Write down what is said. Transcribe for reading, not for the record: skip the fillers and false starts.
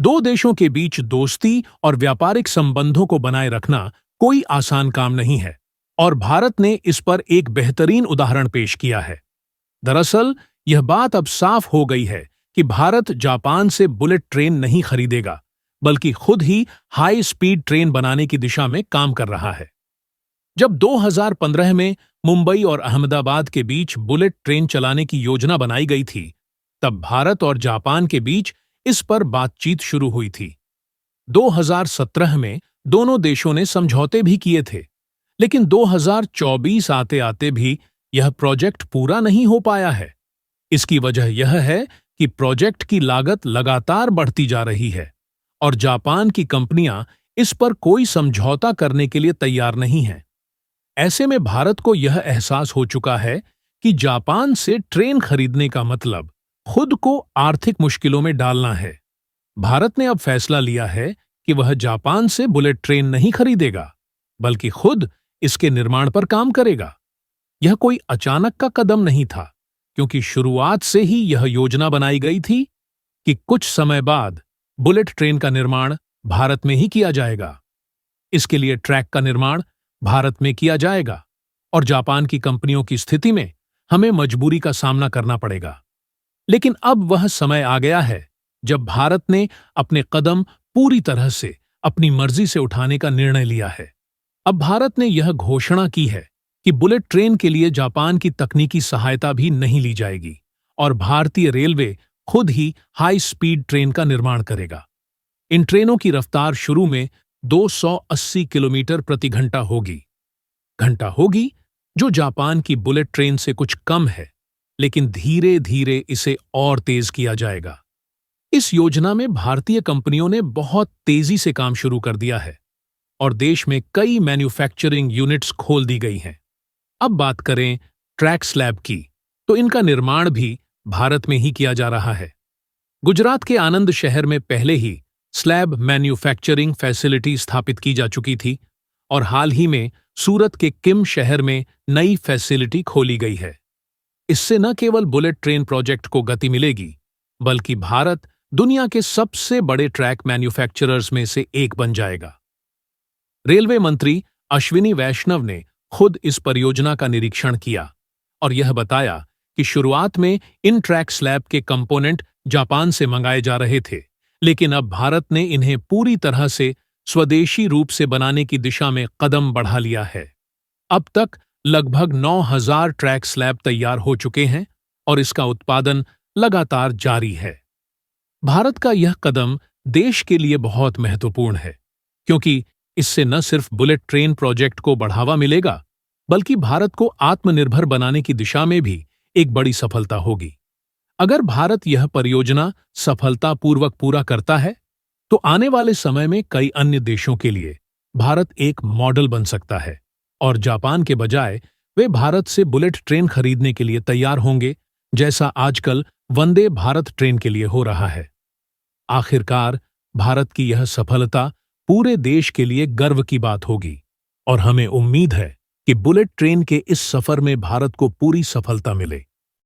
दो देशों के बीच दोस्ती और व्यापारिक संबंधों को बनाए रखना कोई आसान काम नहीं है, और भारत ने इस पर एक बेहतरीन उदाहरण पेश किया है। दरअसल, यह बात अब साफ हो गई है कि भारत जापान से बुलेट ट्रेन नहीं खरीदेगा, बल्कि खुद ही हाई स्पीड ट्रेन बनाने की दिशा में काम कर रहा है। जब 2015 में मुंबई और अहमदाबाद के बीच बुलेट ट्रेन चलाने की योजना बनाई गई थी, तब भारत और जापान के बीच इस पर बातचीत शुरू हुई थी। 2017 में दोनों देशों ने समझौते भी किए थे, लेकिन 2024 आते आते भी यह प्रोजेक्ट पूरा नहीं हो पाया है। इसकी वजह यह है कि प्रोजेक्ट की लागत लगातार बढ़ती जा रही है और जापान की कंपनियां इस पर कोई समझौता करने के लिए तैयार नहीं हैं। ऐसे में भारत को यह एहसास हो चुका है कि जापान से ट्रेन खरीदने का मतलब खुद को आर्थिक मुश्किलों में डालना है। भारत ने अब फैसला लिया है कि वह जापान से बुलेट ट्रेन नहीं खरीदेगा, बल्कि खुद इसके निर्माण पर काम करेगा। यह कोई अचानक का कदम नहीं था, क्योंकि शुरुआत से ही यह योजना बनाई गई थी कि कुछ समय बाद बुलेट ट्रेन का निर्माण भारत में ही किया जाएगा। इसके लिए ट्रैक का निर्माण भारत में किया जाएगा और जापान की कंपनियों की स्थिति में हमें मजबूरी का सामना करना पड़ेगा। लेकिन अब वह समय आ गया है जब भारत ने अपने कदम पूरी तरह से अपनी मर्जी से उठाने का निर्णय लिया है। अब भारत ने यह घोषणा की है कि बुलेट ट्रेन के लिए जापान की तकनीकी सहायता भी नहीं ली जाएगी और भारतीय रेलवे खुद ही हाई स्पीड ट्रेन का निर्माण करेगा। इन ट्रेनों की रफ्तार शुरू में 280 किलोमीटर प्रति घंटा होगी, जो जापान की बुलेट ट्रेन से कुछ कम है, लेकिन धीरे धीरे इसे और तेज किया जाएगा। इस योजना में भारतीय कंपनियों ने बहुत तेजी से काम शुरू कर दिया है और देश में कई मैन्युफैक्चरिंग यूनिट्स खोल दी गई हैं। अब बात करें ट्रैक स्लैब की, तो इनका निर्माण भी भारत में ही किया जा रहा है। गुजरात के आनंद शहर में पहले ही स्लैब मैन्युफैक्चरिंग फैसिलिटी स्थापित की जा चुकी थी और हाल ही में सूरत के किम शहर में नई फैसिलिटी खोली गई है। इससे न केवल बुलेट ट्रेन प्रोजेक्ट को गति मिलेगी, बल्कि भारत दुनिया के सबसे बड़े ट्रैक मैन्युफैक्चरर्स में से एक बन जाएगा। रेलवे मंत्री अश्विनी वैष्णव ने खुद इस परियोजना का निरीक्षण किया और यह बताया कि शुरुआत में इन ट्रैक स्लैब के कंपोनेंट जापान से मंगाए जा रहे थे, लेकिन अब भारत ने इन्हें पूरी तरह से स्वदेशी रूप से बनाने की दिशा में कदम बढ़ा लिया है। अब तक लगभग 9,000 ट्रैक स्लैब तैयार हो चुके हैं और इसका उत्पादन लगातार जारी है। भारत का यह कदम देश के लिए बहुत महत्वपूर्ण है, क्योंकि इससे न सिर्फ बुलेट ट्रेन प्रोजेक्ट को बढ़ावा मिलेगा, बल्कि भारत को आत्मनिर्भर बनाने की दिशा में भी एक बड़ी सफलता होगी। अगर भारत यह परियोजना सफलतापूर्वक पूरा करता है, तो आने वाले समय में कई अन्य देशों के लिए भारत एक मॉडल बन सकता है और जापान के बजाय वे भारत से बुलेट ट्रेन खरीदने के लिए तैयार होंगे, जैसा आजकल वंदे भारत ट्रेन के लिए हो रहा है। आखिरकार भारत की यह सफलता पूरे देश के लिए गर्व की बात होगी और हमें उम्मीद है कि बुलेट ट्रेन के इस सफर में भारत को पूरी सफलता मिले।